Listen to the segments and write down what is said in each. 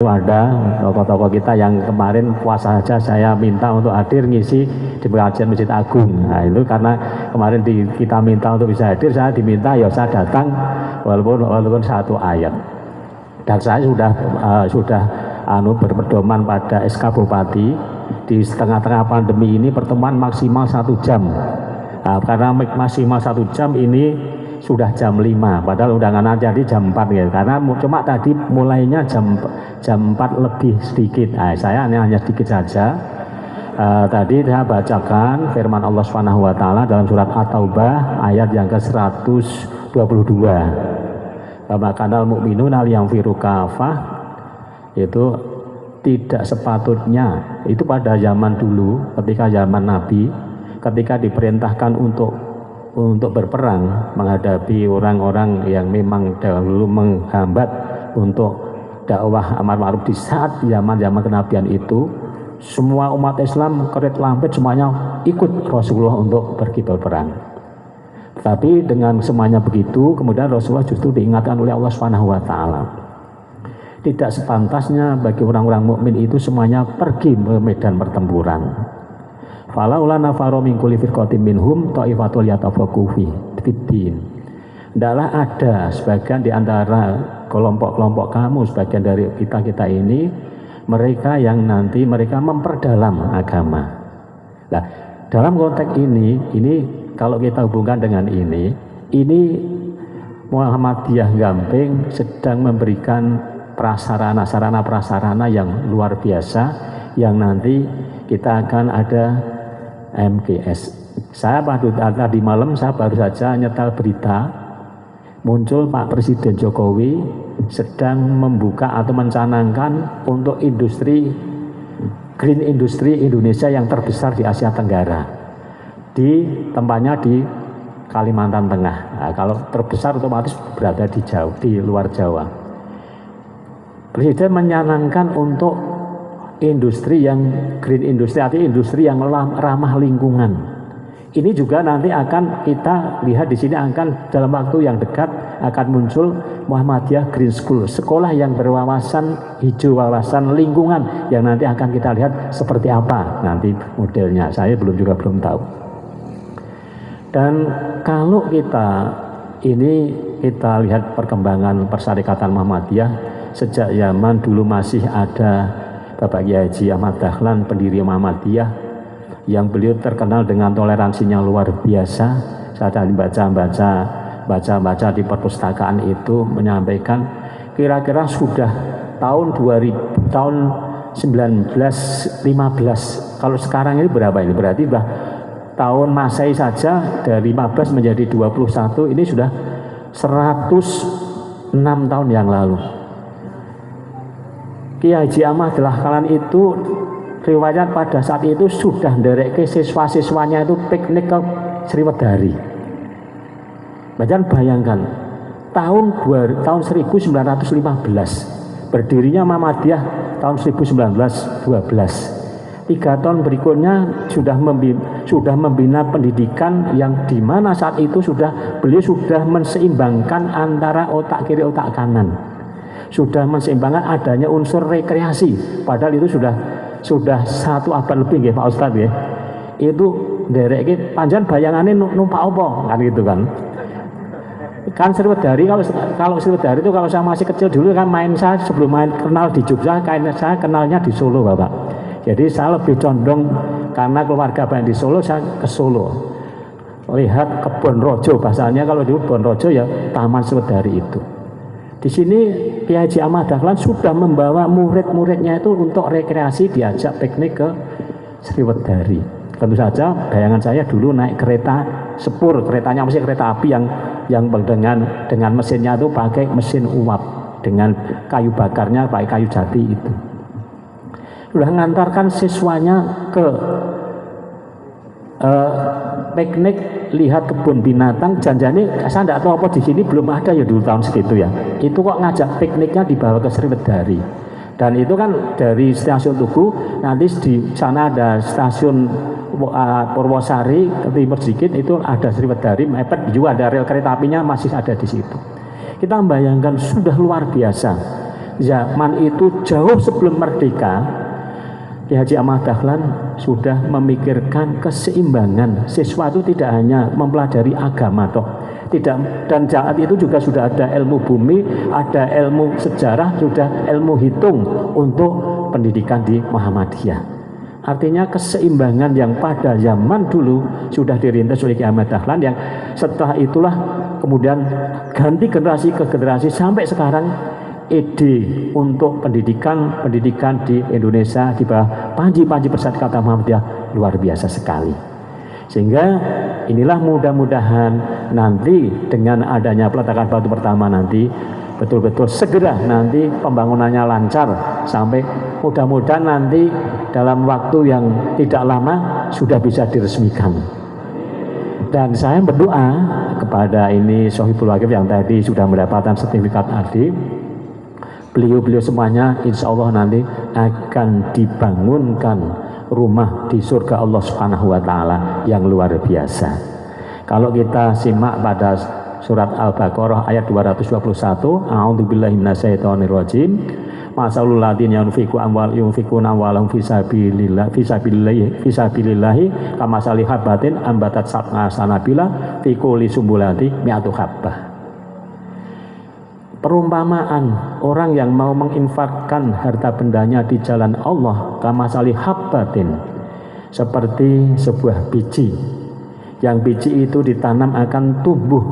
ada tokoh-tokoh kita yang kemarin puasa saja saya minta untuk hadir ngisi di pengajian Masjid Agung. Nah itu karena kemarin kita minta untuk bisa hadir, saya diminta ya saya datang walaupun satu ayat. Dan saya sudah berpedoman pada SK Bupati di tengah-tengah pandemi ini pertemuan maksimal 1 jam. Nah, karena maksimal 1 jam ini sudah jam 5, padahal undangan jadi jam 4 ya. Karena cuma tadi mulainya jam 4 lebih sedikit. Nah, saya hanya sedikit saja. Tadi saya bacakan firman Allah Subhanahu wa taala dalam surat At-Taubah ayat yang ke-122. Kanal mukminun yang firu kafah, itu tidak sepatutnya itu pada zaman dulu ketika zaman Nabi, ketika diperintahkan untuk berperang menghadapi orang-orang yang memang dahulu menghambat untuk dakwah amar ma'ruf di saat zaman kenabian itu, semua umat Islam kerit lampit semuanya ikut Rasulullah untuk pergi berperang. Tapi dengan semuanya begitu, kemudian Rasulullah justru diingatkan oleh Allah Subhanahu wa taala. Tidak sepantasnya bagi orang-orang mukmin itu semuanya pergi ke medan pertempuran. Falaula nafaru min kulli firqatin minhum ta'ifatul yatafaqahu fiddin. Hendaklah ada sebagian di antara kelompok-kelompok kamu, sebagian dari kita ini, mereka yang nanti mereka memperdalam agama. Nah, dalam konteks ini kalau kita hubungkan dengan ini Muhammadiyah Gamping sedang memberikan sarana-prasarana yang luar biasa yang nanti kita akan ada MKS. Saya tadi malam saya baru saja nyetel berita muncul Pak Presiden Jokowi sedang membuka atau mencanangkan untuk industri green industry Indonesia yang terbesar di Asia Tenggara. Di tempatnya di Kalimantan Tengah. Nah, kalau terbesar otomatis berada di luar Jawa. Presiden menyanangkan untuk industri yang green industry, artinya industri yang ramah lingkungan. Ini juga nanti akan kita lihat di sini akan dalam waktu yang dekat akan muncul Muhammadiyah Green School, sekolah yang berwawasan hijau, wawasan lingkungan yang nanti akan kita lihat seperti apa nanti modelnya. Saya belum tahu. Dan kalau kita lihat perkembangan Persyarikatan Muhammadiyah sejak zaman dulu masih ada Bapak Kiai Haji Ahmad Dahlan, pendiri Muhammadiyah, yang beliau terkenal dengan toleransinya luar biasa. Saya tadi baca di perpustakaan itu menyampaikan kira-kira sudah tahun 1915. Kalau sekarang ini berapa ini? Berarti tahun Masehi saja dari 15 menjadi 21 ini sudah 106 tahun yang lalu. Kiai Haji Ahmad Dahlan itu riwayat pada saat itu sudah ndereke siswa-siswanya itu piknik ke Sriwedari. Bayangkan tahun 1915 berdirinya Muhammadiyah tahun 1912. 3 tahun berikutnya sudah membina pendidikan yang dimana saat itu beliau sudah menseimbangkan antara otak kiri otak kanan, sudah menseimbangkan adanya unsur rekreasi, padahal itu sudah 1 abad lebih ya Pak Ustadz ya. Itu derek panjang bayangannya numpak apa kan gitu kan Sriwedari. Kalau Sriwedari itu kalau saya masih kecil dulu kan saya sebelum kenal di Jogja, saya kenalnya di Solo Bapak. Jadi saya lebih condong karena keluarga banyak di Solo, saya ke Solo. Lihat kebun rojo, bahasanya kalau di kebun rojo ya Taman Sriwedari itu. Di sini Kiai Haji Ahmad Dahlan sudah membawa murid-muridnya itu untuk rekreasi, diajak piknik ke Sriwedari. Tentu saja bayangan saya dulu naik kereta sepur, keretanya masih kereta api yang dengan mesinnya itu pakai mesin uap, dengan kayu bakarnya pakai kayu jati itu. Sudah mengantarkan siswanya ke piknik, lihat kebun binatang. Janjane saya tidak tahu apa di sini belum ada ya dulu tahun segitu ya. Itu kok ngajak pikniknya dibawa ke Sriwedari. Dan itu kan dari stasiun Tugu, nanti di sana ada stasiun Purwosari, ke timur sedikit itu ada Sriwedari, mepet juga ada rel kereta apinya masih ada di situ. Kita membayangkan sudah luar biasa. zaman itu jauh sebelum merdeka, Ki Haji Ahmad Dahlan sudah memikirkan keseimbangan. Siswa itu tidak hanya mempelajari agama toh, tidak, dan saat itu juga sudah ada ilmu bumi, ada ilmu sejarah, sudah ilmu hitung untuk pendidikan di Muhammadiyah. Artinya keseimbangan yang pada zaman dulu sudah dirintis oleh Ki Ahmad Dahlan, yang setelah itulah kemudian ganti generasi ke generasi sampai sekarang ide untuk pendidikan di Indonesia di bawah Panji Persatuan Kata Muhammadiyah luar biasa sekali. Sehingga inilah mudah-mudahan nanti dengan adanya peletakan batu pertama nanti betul-betul segera nanti pembangunannya lancar, sampai mudah-mudahan nanti dalam waktu yang tidak lama sudah bisa diresmikan. Dan saya berdoa kepada ini Sohibul Waqif yang tadi sudah mendapatkan sertifikat AD, beliau semuanya insya Allah nanti akan dibangunkan rumah di surga Allah Subhanahu wa Ta'ala yang luar biasa. Kalau kita simak pada surat Al-Baqarah ayat 221, a'udzubillahi minasyaitonirrajim, masalul ladzina yunfikuna amwalahum fisabilillahi kamasali habbatin ambatat sab'a sanabila fi kulli sumbulati mi'atu habbah. Perumpamaan orang yang mau menginfakkan harta bendanya di jalan Allah kamasali habbatin, seperti sebuah biji, yang biji itu ditanam akan tumbuh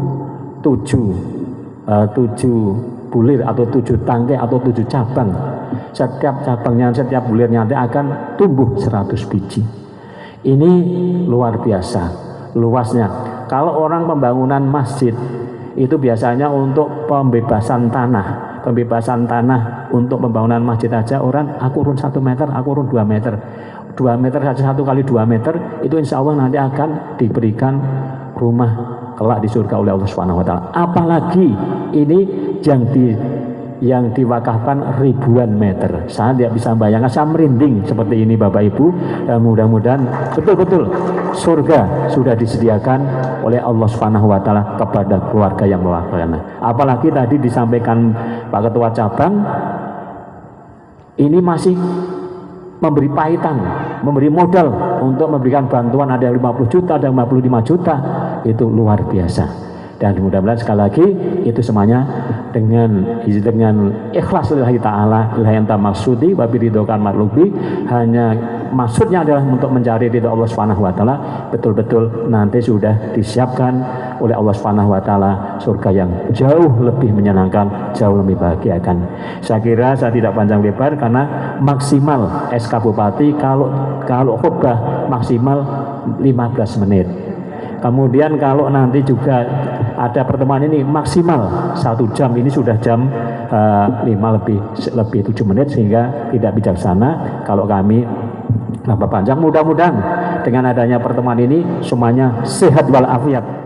7 bulir atau 7 tangkai atau 7 cabang. Setiap cabangnya, setiap bulirnya nanti akan tumbuh 100 biji. Ini luar biasa luasnya. Kalau orang pembangunan masjid itu biasanya untuk pembebasan tanah. Pembebasan tanah untuk pembangunan masjid aja orang, aku urun 1 meter, aku urun 2 meter. 2 meter saja, 1 kali 2 meter, itu insya Allah nanti akan diberikan rumah kelak di surga oleh Allah Subhanahu wa Ta'ala. Apalagi ini yang diwakafkan ribuan meter. Saya tidak bisa bayangkan, saya merinding seperti ini Bapak Ibu. Dan mudah-mudahan betul-betul surga sudah disediakan oleh Allah Subhanahu wa Ta'ala kepada keluarga yang mewakafkan. Apalagi tadi disampaikan Pak Ketua Cabang, ini masih memberi pahitan, memberi modal untuk memberikan bantuan, ada yang 50 juta, ada yang 55 juta. Itu luar biasa. Dan mudah-mudahan sekali lagi itu semuanya dengan ikhlas lillahi ta'ala, lillahi anta maksudi wa biridhokan matlubi, hanya maksudnya adalah untuk mencari ridho Allah Subhanahu wa Ta'ala. Betul-betul nanti sudah disiapkan oleh Allah Subhanahu wa Ta'ala surga yang jauh lebih menyenangkan, jauh lebih bahagiakan. Saya kira saya tidak panjang lebar karena maksimal SK Bupati kalau khutbah maksimal 15 menit. Kemudian kalau nanti juga ada pertemuan ini maksimal 1 jam, ini sudah jam 5 lebih 7 menit, sehingga tidak bijaksana kalau kami nambah panjang. Mudah-mudahan dengan adanya pertemuan ini semuanya sehat walafiat.